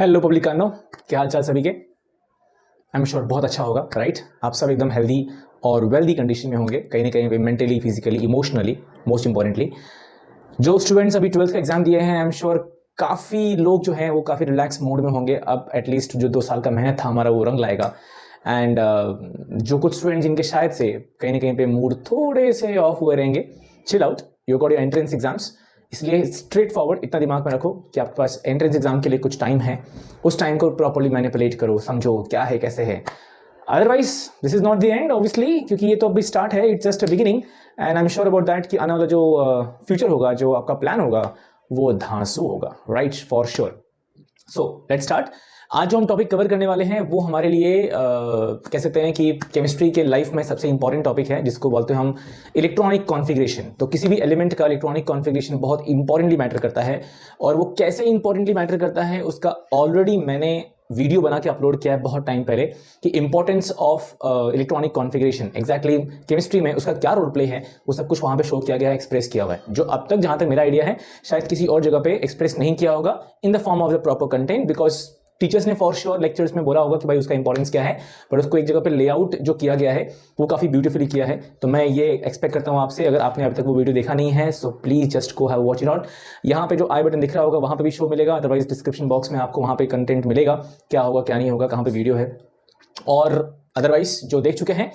Hello पब्लिकानो, क्या हाल चाल सभी के। आई एम श्योर बहुत अच्छा होगा, राइट। आप सब एकदम हेल्दी और वेल्दी कंडीशन में होंगे, कहीं ना कहीं पे mentally, physically, emotionally, most importantly. जो स्टूडेंट्स अभी 12th का एग्जाम दिए हैं, आई एम श्योर काफ़ी लोग जो हैं वो काफ़ी रिलैक्स मूड में होंगे। अब एटलीस्ट जो 2 साल का मेहनत था हमारा वो रंग लाएगा। एंड जो कुछ स्टूडेंट जिनके शायद से कहीं ना कहीं पे मूड थोड़े से ऑफ हुए रहेंगे, chill out, you got your entrance exams. इसलिए स्ट्रेट फॉरवर्ड इतना दिमाग में रखो कि आपके पास एंट्रेंस एग्जाम के लिए कुछ टाइम है, उस टाइम को प्रॉपर्ली मैनिपुलेट करो, समझो क्या है कैसे है। Otherwise this is not the end obviously, क्योंकि ये तो अभी स्टार्ट है, it's just a beginning. And I am sure about that कि आने वाला जो फ्यूचर होगा, जो आपका प्लान होगा, वो धांसू होगा, right, for sure. So let's start. आज जो हम टॉपिक कवर करने वाले हैं वो हमारे लिए कह सकते हैं कि केमिस्ट्री के लाइफ में सबसे इंपॉर्टेंट टॉपिक है, जिसको बोलते हैं हम इलेक्ट्रॉनिक कॉन्फ़िगरेशन। तो किसी भी एलिमेंट का इलेक्ट्रॉनिक कॉन्फ़िगरेशन बहुत इंपॉर्टेंटली मैटर करता है, और वो कैसे इंपॉर्टेंटली मैटर करता है उसका ऑलरेडी मैंने वीडियो बना के अपलोड किया है बहुत टाइम पहले, कि importance of electronic configuration exactly chemistry में उसका क्या रोल प्ले है, वो सब कुछ वहाँ पे शो किया गया है, एक्सप्रेस किया हुआ है, जो अब तक जहाँ तक मेरा आइडिया है शायद किसी और जगह पे एक्सप्रेस नहीं किया होगा in the form of the proper content, because teachers ने फॉर श्योर लेक्चर्स में बोला होगा कि भाई उसका इंपॉर्टेंस क्या है, पर उसको एक जगह पे लेआउट जो किया गया है वो काफ़ी ब्यूटीफुली किया है। तो मैं ये एक्सपेक्ट करता हूँ आपसे, अगर आपने अभी तक वो वीडियो देखा नहीं है so please just go have watch it out. यहाँ पे जो आई बटन दिख रहा होगा वहाँ पे भी शो मिलेगा, अदरवाइज डिस्क्रिप्शन बॉक्स में आपको वहाँ पे कंटेंट मिलेगा, क्या होगा क्या नहीं होगा, कहाँ पे वीडियो है। और अदरवाइज जो देख चुके हैं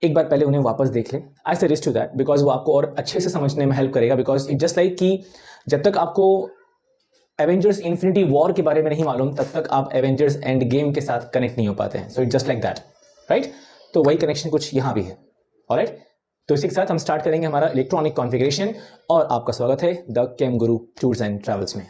एक बार पहले उन्हें वापस देख लें, I suggest to that, because वो आपको और अच्छे से समझने में हेल्प करेगा। बिकॉज इट जस्ट लाइक कि जब तक आपको एवेंजर्स इन्फिनिटी वॉर के बारे में नहीं मालूम तब तक आप एवेंजर्स एंड गेम के साथ कनेक्ट नहीं हो पाते हैं। So it just like that, right. तो वही कनेक्शन कुछ यहाँ भी है, ऑलराइट। तो इसी के साथ हम स्टार्ट करेंगे हमारा इलेक्ट्रॉनिक कॉन्फ़िगरेशन, और आपका स्वागत है the came Guru tours and travels में।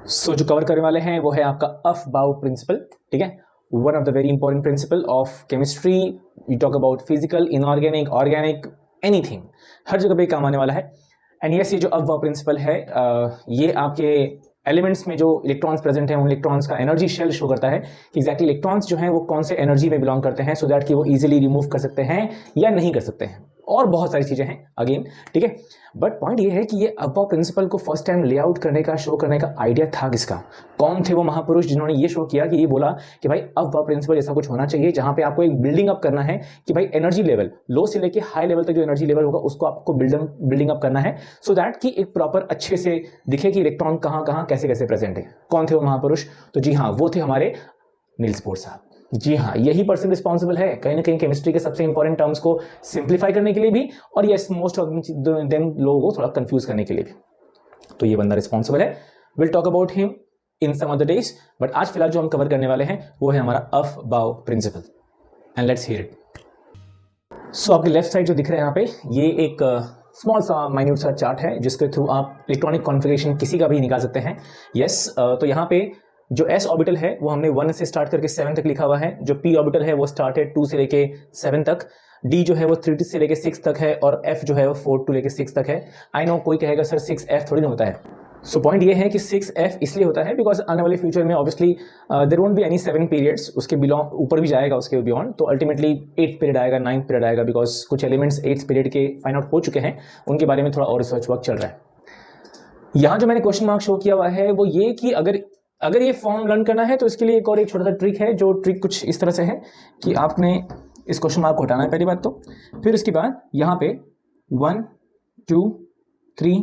सो जो कवर करने वाले हैं वो है आपका अफबाउ प्रिंसिपल, ठीक है। One of the very important principle of chemistry. We talk about physical, inorganic, organic, anything, हर जगह पे काम आने वाला है। एंड यस, ये जो अफबाउ प्रिंसिपल है ये आपके एलिमेंट्स में जो इलेक्ट्रॉन्स प्रेजेंट हैं उन इलेक्ट्रॉन्स का एनर्जी शेल शो करता है कि एग्जैक्टली इलेक्ट्रॉन्स जो हैं वो कौन से एनर्जी में बिलोंग करते हैं, सो दैट कि वो इजीली रिमूव कर सकते हैं या नहीं कर सकते हैं, और बहुत सारी चीज़ें हैं अगेन, ठीक है। बट पॉइंट ये है कि ये अफबाउ प्रिंसिपल को फर्स्ट टाइम लेआउट करने का, शो करने का आइडिया था किसका, कौन थे वो महापुरुष जिन्होंने ये शो किया कि ये बोला कि भाई अफबाउ प्रिंसिपल ऐसा कुछ होना चाहिए जहां पे आपको एक बिल्डिंग अप करना है कि भाई एनर्जी लेवल लो से लेके हाई लेवल तक जो एनर्जी लेवल होगा उसको आपको बिल्डिंग अप करना है, सो दैट कि एक प्रॉपर अच्छे से दिखे कि इलेक्ट्रॉन कहाँ कहाँ कैसे कैसे प्रेजेंट है। कौन थे वो महापुरुष? तो जी हाँ, वो थे हमारे नील्स बोर साहब। जी हाँ, यही पर्सन रिस्पॉन्सिबल है कहीं ना कहीं केमिस्ट्री के सबसे इंपॉर्टेंट टर्म्स को सिंप्लीफाई करने के लिए भी, और यस मोस्ट ऑफ देम लोगों को थोड़ा कंफ्यूज करने के लिए भी। तो ये बंदा रिस्पॉन्सिबल है। Will talk about him in some other days, but आज फिलहाल जो हम कवर करने वाले हैं वो है हमारा Aufbau principle, and let's hear it. So आपके लेफ्ट साइड जो दिख रहा है यहाँ पे, ये एक स्मॉल सा माइन्यूट सा चार्ट है जिसके थ्रू आप इलेक्ट्रॉनिक कॉन्फ़िगरेशन किसी का भी निकाल सकते हैं। यस, तो यहाँ पे जो s ऑर्बिटल है वो हमने 1 से स्टार्ट करके 7 तक लिखा हुआ है, जो p ऑर्बिटल है वो स्टार्ट है 2 से लेके 7 तक, d जो है वो 3 से लेके 6 तक है, और f जो है वो 4 to लेके 6 तक है। आई नो कोई कहेगा सर 6f थोड़ी ना होता है। सो पॉइंट ये है कि 6f इसलिए होता है बिकॉज आने वाले फ्यूचर में obviously there won't be any 7 periods, उसके बिलोंग ऊपर भी जाएगा उसके बियॉन्ड, तो अल्टीमेटली 8th पीरियड आएगा, 9th पीरियड आएगा, बिकॉज कुछ एलिमेंट्स 8th पीरियड के फाइंड आउट हो चुके हैं, उनके बारे में थोड़ा और रिसर्च वर्क चल रहा है। यहाँ जो मैंने क्वेश्चन मार्क शो किया हुआ है वो ये कि अगर ये फॉर्म लर्न करना है तो इसके लिए एक और एक छोटा सा ट्रिक है, जो ट्रिक कुछ इस तरह से है कि आपने इस क्वेश्चन मार्क को हटाना है पहली बात तो, फिर उसके बाद यहाँ पे 1 2 3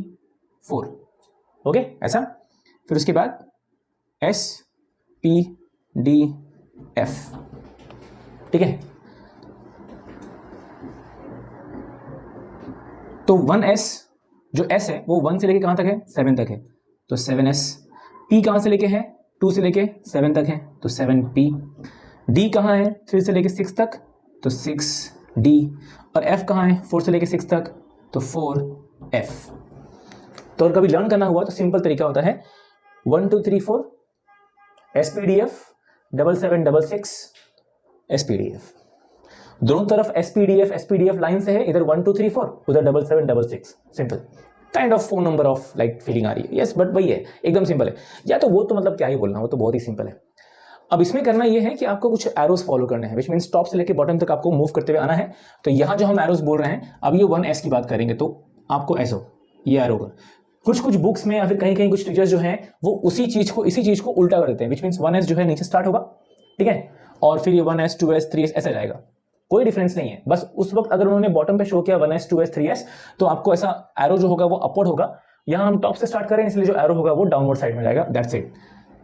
4, ओके ऐसा, फिर उसके बाद S P D F, ठीक है। तो 1s जो S है वो 1 से लेके कहाँ तक है? 7 तक है, तो 7s। P कहाँ से लेके है? 2 से लेके 7 तक है, तो 7p। D कहाँ है? 3 से लेके 6 तक, तो 6d। और F कहाँ है? 4 से लेके 6 तक, तो 4f। तो अगर कभी लर्न करना हुआ तो सिंपल तरीका होता है 1 2 3 4 SPDF 7 7 6 6 SPDF। दोनों तरफ SPDF लाइन से है, इधर 1 2 3 4, उधर 7 7 6 6, simple kind of phone number of like feeling आ रही है। यस, बट वही है, एकदम सिंपल है। या तो वो तो मतलब क्या ही बोलना, वो तो बहुत ही सिंपल है। अब इसमें करना ये है कि आपको कुछ एरोस फॉलो करने हैं, विच मीन्स टॉप से लेकर बॉटम तक आपको मूव करते हुए आना है। तो यहाँ जो हम एरोस बोल रहे हैं, अब ये 1s की बात करेंगे तो आपको ऐसा ये एरो होगा। कुछ कुछ बुक्स में या फिर कहीं कहीं कुछ टीचर्स जो हैं वो इसी चीज को उल्टा कर देते हैं, विच मीन्स 1s जो है नीचे स्टार्ट होगा, ठीक है, और फिर ये 1s 2s 3s ऐसा जाएगा, कोई डिफरेंस नहीं है। बस उस वक्त अगर उन्होंने बॉटम पे शो किया 1s 2s 3s तो आपको ऐसा एरो जो होगा वो अपवर्ड होगा। यहां हम टॉप से स्टार्ट करें इसलिए जो एरो होगा वो डाउनवर्ड साइड में जाएगा, दैट्स इट।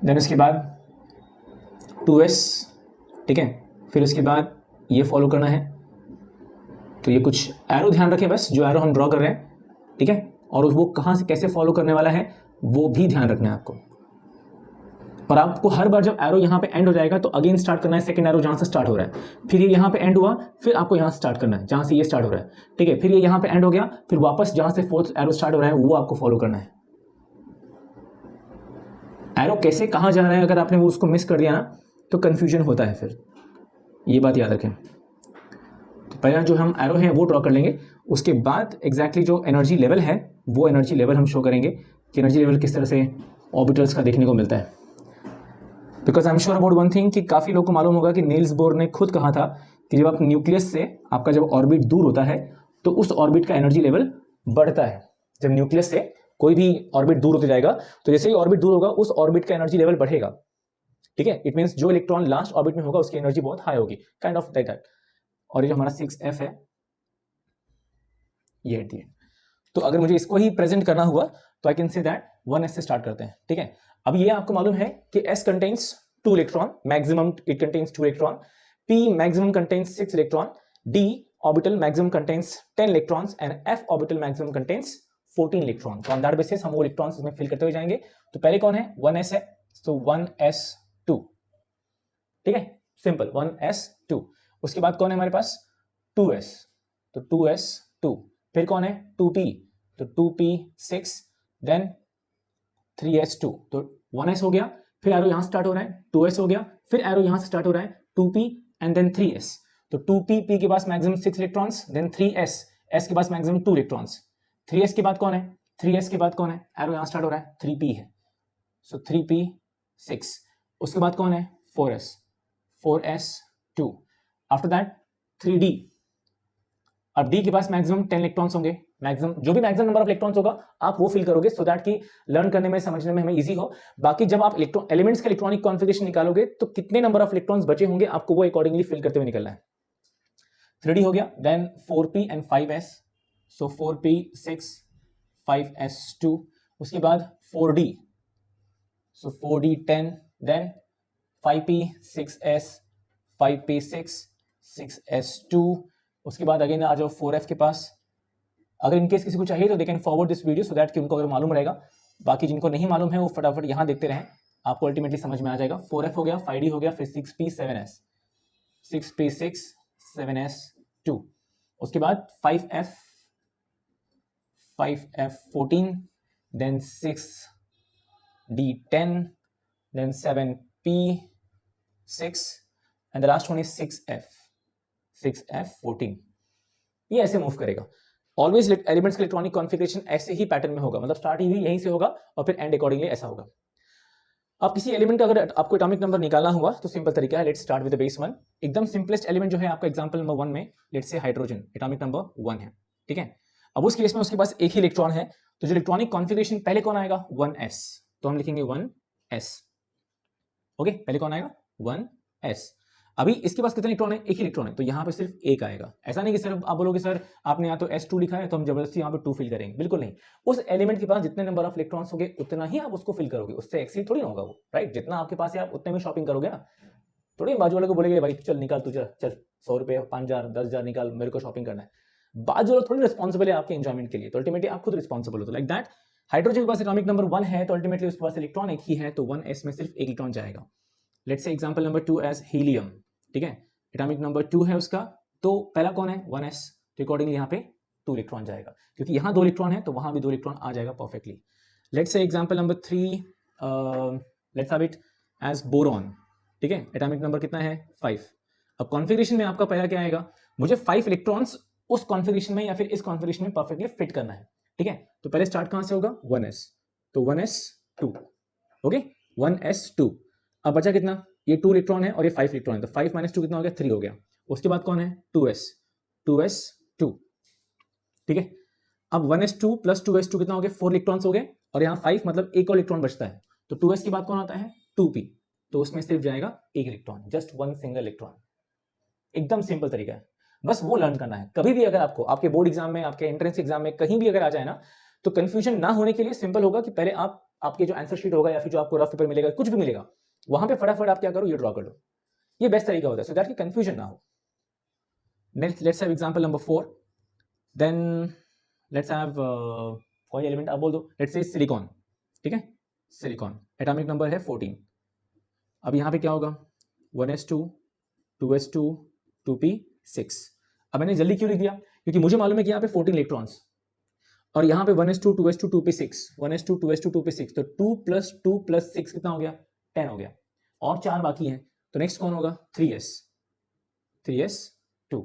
देन उसके बाद 2s, ठीक है, फिर उसके बाद ये फॉलो करना है। तो ये कुछ एरो ध्यान रखें बस, जो एरो हम ड्रॉ कर रहे हैं, ठीक है, और वो कहां से कैसे फॉलो करने वाला है वो भी ध्यान रखना है आपको। पर आपको हर बार जब एरो यहाँ पे एंड हो जाएगा तो अगेन स्टार्ट करना है सेकंड एरो जहां से स्टार्ट हो रहा है, फिर ये यहाँ पे एंड हुआ, फिर आपको यहाँ से स्टार्ट करना है जहां से ये स्टार्ट हो रहा है, ठीक है, फिर ये यहाँ पे एंड हो गया, फिर वापस जहां से फोर्थ एरो स्टार्ट हो रहा है वो आपको फॉलो करना है। एरो कैसे कहाँ जा रहा है अगर आपने वो उसको मिस कर दिया ना तो कंफ्यूजन होता है, फिर ये बात याद रखें। तो पहले जो हम एरो है वो ड्रॉ कर लेंगे, उसके बाद एग्जैक्टली जो एनर्जी लेवल है वो एनर्जी लेवल हम शो करेंगे कि एनर्जी लेवल किस तरह से ऑर्बिटल्स का देखने को मिलता है। Because I am sure about one thing कि काफ़ी लोग को मालूम होगा कि नील्स बोर ने खुद कहा था कि जब आप न्यूक्लियस से आपका जब ऑर्बिट दूर होता है तो उस ऑर्बिट का एनर्जी लेवल बढ़ता है। जब न्यूक्लियस से कोई भी ऑर्बिट दूर होते जाएगा तो जैसे ही ऑर्बिट दूर होगा उस ऑर्बिट का एनर्जी लेवल बढ़ेगा, ठीक है। इट मीन्स जो इलेक्ट्रॉन लास्ट ऑर्बिट में होगा उसकी एनर्जी बहुत हाई होगी, काइंड ऑफ दैट। और ये जो हमारा 6f है ये एट दी एंड। तो अगर मुझे इसको ही प्रेजेंट करना हुआ तो I can say that 1s से स्टार्ट करते हैं, ठीक है। अब ये आपको मालूम है कि s contains 2 electron, maximum it contains 2 electron, p maximum contains 6 electron, d orbital maximum contains 10 electrons and f orbital maximum contains 14 electron. तो ऑन दैट बेसिस हम वो इलेक्ट्रॉन्स इसमें फिल करते हुए जाएंगे। तो पहले कौन है, 1s है, तो 1s2, ठीक है, सिंपल 1s2। उसके बाद कौन है हमारे पास 2s, तो 2s2, फिर कौन है 2p, तो 2p6, देन 3s2, तो 1s हो गया, फिर एरो यहां स्टार्ट हो रहा है 2s हो गया, फिर एरो यहां से स्टार्ट हो रहा है 2p एंड देन 3s, तो 2p, p के पास maximum 6 electrons, then 3s, s के पास मैक्सिमम 2 इलेक्ट्रॉन्स, 3s के बाद कौन है, 3s के बाद कौन है, एरो यहां स्टार्ट हो रहा है 3p है, सो 3p6, उसके बाद कौन है 4s, 4s2, after that 3d। अब d के पास मैक्सिमम 10 इलेक्ट्रॉन्स होंगे, मैक्सिमम जो भी मैक्सिमम नंबर ऑफ इलेक्ट्रॉन्स होगा आप वो फिल करोगे सो दैट कि लर्न करने में समझने में हमें इजी हो। बाकी जब आप इलेक्ट्रॉन एलिमेंट्स का इलेक्ट्रॉनिक कॉन्फ़िगरेशन निकालोगे तो कितने नंबर ऑफ इलेक्ट्रॉन्स बचे होंगे आपको वो अकॉर्डिंगली फिल करते हुए निकलना है। 3d हो गया, then 4p and 5s, so 4p6 5s2, उसके बाद 4d, सो 4d 10, then 5p 6s 5p6 6s2, उसके बाद अगेन आ जाओ 4f के पास। अगर इनकेस किसी को चाहिए तो they can forward this video so that कि उनको अगर मालूम रहेगा, बाकी जिनको नहीं मालूम है वो फटाफट यहाँ देखते रहें, आपको अल्टीमेटली समझ में आ जाएगा। 4f हो गया, 5d हो गया, फिर 6p 7s, 6p6 7s2, उसके बाद 5f 14, then 6d 10, then 7p6 and the last one is 6f 14। ये ऐसे मूव करेगा ऑलवेज। एलिमेंट्स का इलेक्ट्रॉनिक कॉन्फ़िगरेशन ऐसे ही पैटर्न में होगा, मतलब स्टार्ट ही यहीं से होगा और फिर एंड अकॉर्डिंगली ऐसा होगा। अब किसी एलिमेंट का अगर आपको एटॉमिक नंबर निकालना हुआ तो सिंपल तरीका है, let's start with the base 1। एकदम सिंपलेस्ट एलिमेंट जो है आपका एग्जांपल नंबर 1 में let's say hydrogen, atomic number 1 है, ठीक है। अब उस केस में उसके पास एक ही इलेक्ट्रॉन है, तो जो इलेक्ट्रॉनिक कॉन्फ़िगरेशन पहले कौन आएगा 1s, तो हम लिखेंगे 1s, ओके, पहले कौन आएगा 1s। अभी इसके पास कितने इलेक्ट्रॉन है, एक ही इलेक्ट्रॉन है, तो यहाँ पे सिर्फ एक आएगा। ऐसा नहीं कि सिर्फ आप बोलोगे सर आपने यहाँ तो s2 लिखा है तो हम जबरदस्ती यहाँ पे 2 फिल करेंगे, बिल्कुल नहीं। उस एलिमेंट के पास जितने नंबर ऑफ इलेक्ट्रॉन्स होंगे उतना ही आप उसको फिल करोगे, उससे एक्सीड थोड़ी ना होगा वो, राइट। जितना आपके पास है आप उतने में शॉपिंग करोगे ना, थोड़ी बाजू वाले को बोलेगे भाई चल निकाल तू, चल 100 रुपये 5000 10,000 निकाल, मेरे को शॉपिंग करना है। बाजू वाला थोड़ी रिस्पॉन्सिबल है आपके एंजॉयमेंट के लिए, तो अल्टीमेटली आप खुद रिस्पॉन्सिबल हो। तो लाइक दैट हाइड्रोजन के पास एटॉमिक नंबर 1 है तो अल्टीमेटली उसके पास इलेक्ट्रॉन एक ही है, तो 1s में सिर्फ एक इलेक्ट्रॉन जाएगा। Let's say example number 2 as helium, ठीक है, एटॉमिक नंबर 2 है उसका, तो पहला कौन है 1s, तो अकॉर्डिंगली यहाँ पे 2 इलेक्ट्रॉन जाएगा, क्योंकि यहाँ 2 इलेक्ट्रॉन है तो वहां भी 2 इलेक्ट्रॉन आ जाएगा perfectly. Let's say example number 3, let's have it as boron, ठीक है, एटॉमिक नंबर कितना है 5। अब कॉन्फ़िगरेशन में आपका पहला क्या आएगा, मुझे 5 इलेक्ट्रॉन्स उस कॉन्फ़िगरेशन में या फिर इस कॉन्फ़िगरेशन में परफेक्टली फिट करना है, ठीक है। तो पहले स्टार्ट कहां से होगा 1s, तो 1s2, ओके 1s2। अब बचा कितना, ये 2 इलेक्ट्रॉन है और ये 5 इलेक्ट्रॉन है, तो 5 - 2 कितना हो गया 3 हो गया। उसके बाद कौन है 2s 2, ठीक है। अब 1s2 प्लस 2s2 कितना हो गया, 4 इलेक्ट्रॉन्स हो गए, और यहाँ 5 मतलब एक और इलेक्ट्रॉन बचता है, तो 2s के बाद कौन आता है, 2p, तो उसमें सिर्फ जाएगा एक electron, just one single electron. एकदम सिंपल तरीका है, बस वो लर्न करना है। कभी भी अगर आपको आपके बोर्ड एग्जाम में, आपके एंट्रेंस एग्जाम में कहीं भी अगर आ जाए ना, तो कंफ्यूजन ना होने के लिए सिंपल होगा कि पहले आप आपके जो आंसर शीट होगा या फिर जो आपको रफ पेपर मिलेगा, कुछ भी मिलेगा, वहां पे फटाफट आप क्या करो, ये ड्रॉ कर लो। ये बेस्ट तरीका होता है, सो दैट कि कंफ्यूजन ना हो। Next let's have example number 4, then let's have कोई एलिमेंट आप बोल दो, लेट्स से सिलिकॉन, ठीक है, सिलिकॉन एटॉमिक नंबर है 14। अब यहाँ पे क्या होगा, 1s2 2s2 2p6। अब मैंने जल्दी क्यों लिख दिया, क्योंकि मुझे मालूम है कि यहाँ पे 14 इलेक्ट्रॉन्स, और यहाँ पे 1s2 2s2 2p6, 1s2 2s2 2p6, तो 2 + 2 + 6 कितना हो गया, 10 हो गया, और 4 बाकी हैं, तो नेक्स्ट कौन होगा, 3s2,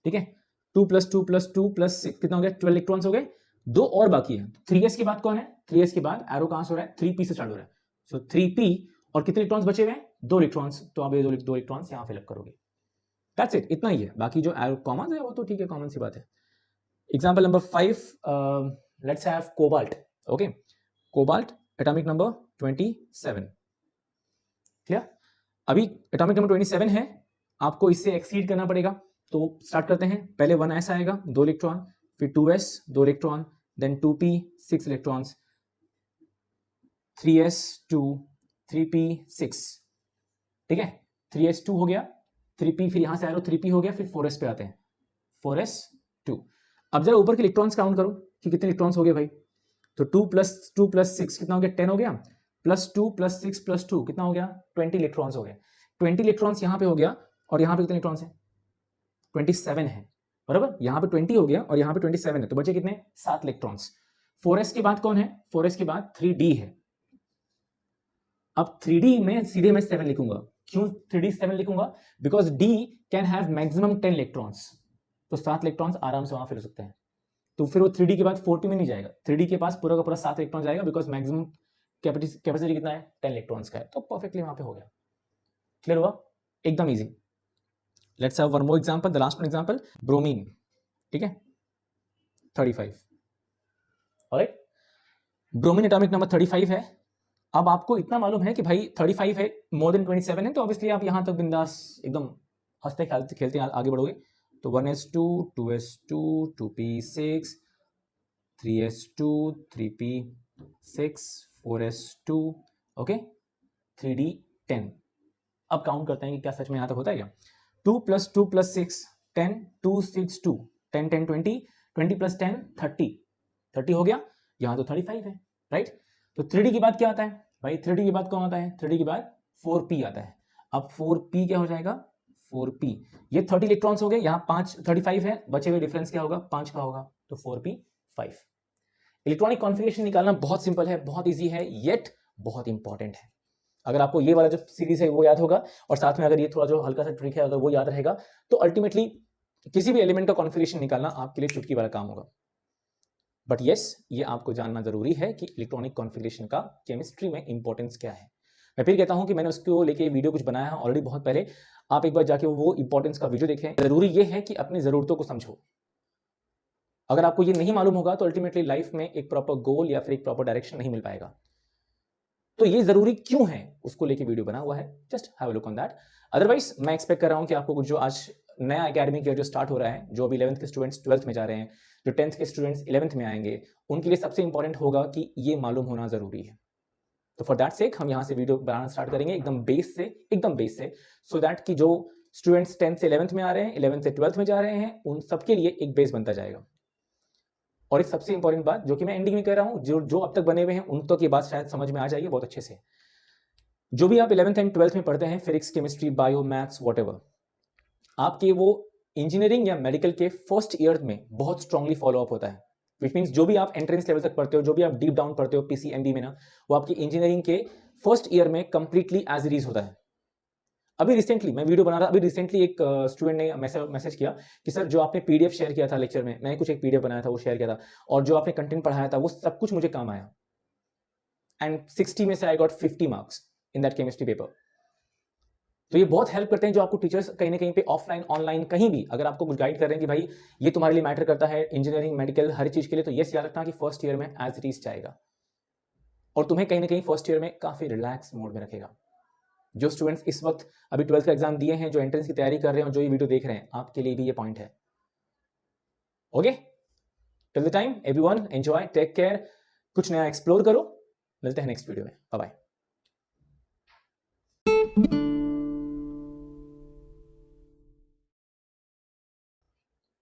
ठीक है, 2 + 2 + 2 + 6 कितना हो गया, 12 इलेक्ट्रॉन्स हो गए, 2 और बाकी है। 3s के बाद कौन है, 3s के बाद एरो कहां से हो रहा है, 3p से स्टार्ट हो रहा है, सो 3p, और कितने इलेक्ट्रॉन्स बचे हुए हैं, 2 इलेक्ट्रॉन्स, तो आप ये दो इलेक्ट्रॉन्स यहां फिलअप करोगे, दैट्स इट, इतना ही है। बाकी जो एरो कॉमन है वो तो ठीक है, कॉमन सी बात है। Example number 5, let's have cobalt, okay, cobalt atomic number 27, clear. अभी एटॉमिक नंबर 27 है, आपको इससे एक्सीड करना पड़ेगा, तो स्टार्ट करते हैं। पहले 1s आएगा, 2 इलेक्ट्रॉन, फिर 2s 2 electron, then 2p 6 electrons, 3s2 3p 6, ठीक है, 3s2 हो गया, 3p, फिर यहां से एरो 3p हो गया, फिर 4s पे आते हैं, 4s2। अब जरा ऊपर के इलेक्ट्रॉन्स काउंट करो कि कितने इलेक्ट्रॉन्स हो गए भाई, तो 2 + 2 + 6 कितना हो गया, 10 हो गया, +2 + 6 + 2 कितना हो गया, 20 इलेक्ट्रॉन्स हो गए। 20 इलेक्ट्रॉन्स यहाँ पे हो गया, और यहाँ पे कितने इलेक्ट्रॉन्स हैं, 27 है, बराबर, यहाँ पे 20 हो गया और यहाँ पे 27 है, तो बचे कितने, 7 इलेक्ट्रॉन्स। 4s के बाद कौन है, 4s के बाद 3d है। अब 3d में सीधे मैं 7 लिखूंगा, क्यों 3d 7 लिखूंगा, because d can have maximum 10 electrons, तो 7 इलेक्ट्रॉन्स आराम से वहां फिल हो सकते हैं, तो फिर वो 3d के बाद 4p में नहीं जाएगा, 3d के पास पूरा का पूरा 7 इलेक्ट्रॉन जाएगा, बिकॉज मैक्सिमम कैपेसिटी कितना है, 10 इलेक्ट्रॉन्स का है, तो परफेक्टली वहां पे हो गया, क्लियर हुआ, एकदम easy. Let's have one more example, the last one example, bromine, ठीक है, 35, ऑलराइट, ब्रोमीन एटॉमिक नंबर 35 है। अब आपको इतना मालूम है कि भाई 35 है, मोर देन 27 है, तो ऑब्वियसली आप यहां तक बिंदास एकदम हंसते खेलते खेलते आगे बढ़ोगे, तो 1s2 2s2 2p6 3s2 3p6 4s2, okay, 3d 10। अब काउंट करते हैं कि क्या सच में यहां तक होता है क्या, 2 + 2 + 6 10 2 6 2 10 10 20 20 + 10 30 हो गया, यहां तो 35 है, राइट। तो 3d के बाद क्या आता है भाई, 3d के बाद कौन आता है, 3d के बाद 4p आता है। अब 4p क्या हो जाएगा, 4p, ये 30 इलेक्ट्रॉन्स हो गए, यहाँ 5 35 है, बचे हुए डिफरेंस क्या होगा, 5 का होगा, तो 4p 5। इलेक्ट्रॉनिक कॉन्फ़िगरेशन निकालना बहुत सिंपल है, बहुत ईजी है, येट बहुत इंपॉर्टेंट है। अगर आपको ये वाला जो सीरीज है वो याद होगा, और साथ में अगर ये थोड़ा जो हल्का सा ट्रिक है अगर वो याद रहेगा, तो अल्टीमेटली किसी भी एलिमेंट का कॉन्फ़िगरेशन निकालना आपके लिए चुटकी वाला काम होगा। बट यस, ये आपको जानना जरूरी है कि इलेक्ट्रॉनिक कॉन्फ़िगरेशन का केमिस्ट्री में इंपॉर्टेंस क्या है। मैं फिर कहता हूं कि मैंने उसको लेके वीडियो कुछ बनाया है ऑलरेडी बहुत पहले, आप एक बार जाके वो इंपॉर्टेंस का वीडियो देखें। जरूरी ये है कि अपनी जरूरतों को समझो। अगर आपको ये नहीं मालूम होगा तो अल्टीमेटली लाइफ में एक प्रॉपर गोल या फिर एक प्रॉपर डायरेक्शन नहीं मिल पाएगा। तो ये जरूरी क्यों है उसको लेके वीडियो बना हुआ है, just have a look on that. Otherwise मैं एक्सपेक्ट कर रहा हूं कि आपको कुछ जो आज नया एकेडमिक ईयर जो स्टार्ट हो रहा है, जो अभी 11th के स्टूडेंट्स 12th में जा रहे हैं, जो 10th के स्टूडेंट्स 11th में आएंगे, उनके लिए सबसे इंपॉर्टेंट होगा कि ये मालूम होना जरूरी है। तो फॉर दैट सेक हम यहाँ से वीडियो बनाना स्टार्ट करेंगे एकदम बेस से, सो दैट कि जो स्टूडेंट्स 10th से 11th में आ रहे हैं, 11th से 12th में जा रहे हैं, उन सबके लिए एक बेस बनता जाएगा। और एक सबसे इंपॉर्टेंट बात जो कि मैं एंडिंग में कह रहा हूं, जो अब तक बने हुए हैं उन तक ये बात शायद समझ में आ जाएगी बहुत अच्छे से। जो भी आप 11th एंड 12th में पढ़ते हैं, physics chemistry bio maths whatever, आपके वो इंजीनियरिंग या मेडिकल के फर्स्ट ईयर में बहुत स्ट्रांगली फॉलो अप होता है। विच मीन्स जो भी आप एंट्रेंस लेवल तक पढ़ते हो, जो भी आप डीप डाउन पढ़ते हो पीसीएमबी में ना, वो आपकी इंजीनियरिंग के फर्स्ट ईयर में कंप्लीटली एज इट इज होता है। अभी रिसेंटली मैं वीडियो बना रहा, अभी रिसेंटली एक स्टूडेंट ने मैसेज किया कि सर जो आपने पीडीएफ शेयर किया था लेक्चर में, मैंने कुछ एक पीडीएफ बनाया था वो शेयर किया था, और जो आपने कंटेंट पढ़ाया था वो सब कुछ मुझे काम आया, एंड 60 में से I got 50 marks in that chemistry paper. तो ये बहुत हेल्प करते हैं जो आपको टीचर्स कहीं ना कहीं पे ऑफलाइन ऑनलाइन कहीं भी अगर आपको गाइड कर रहे हैं कि भाई ये तुम्हारे लिए मैटर करता है इंजीनियरिंग मेडिकल हर चीज के लिए, तो ये याद रखना कि फर्स्ट ईयर में एज इट इज जाएगा और तुम्हें कहीं ना कहीं फर्स्ट ईयर में काफी रिलैक्स मोड में रखेगा। जो स्टूडेंट्स इस वक्त अभी 12th का एग्जाम दिए हैं, जो एंट्रेंस की तैयारी कर रहे हैं और जो ये वीडियो देख रहे हैं, आपके लिए भी ये पॉइंट है। Okay, till the time everyone enjoy, take care, कुछ नया एक्सप्लोर करो। मिलते हैं नेक्स्ट वीडियो में, बाय बाय।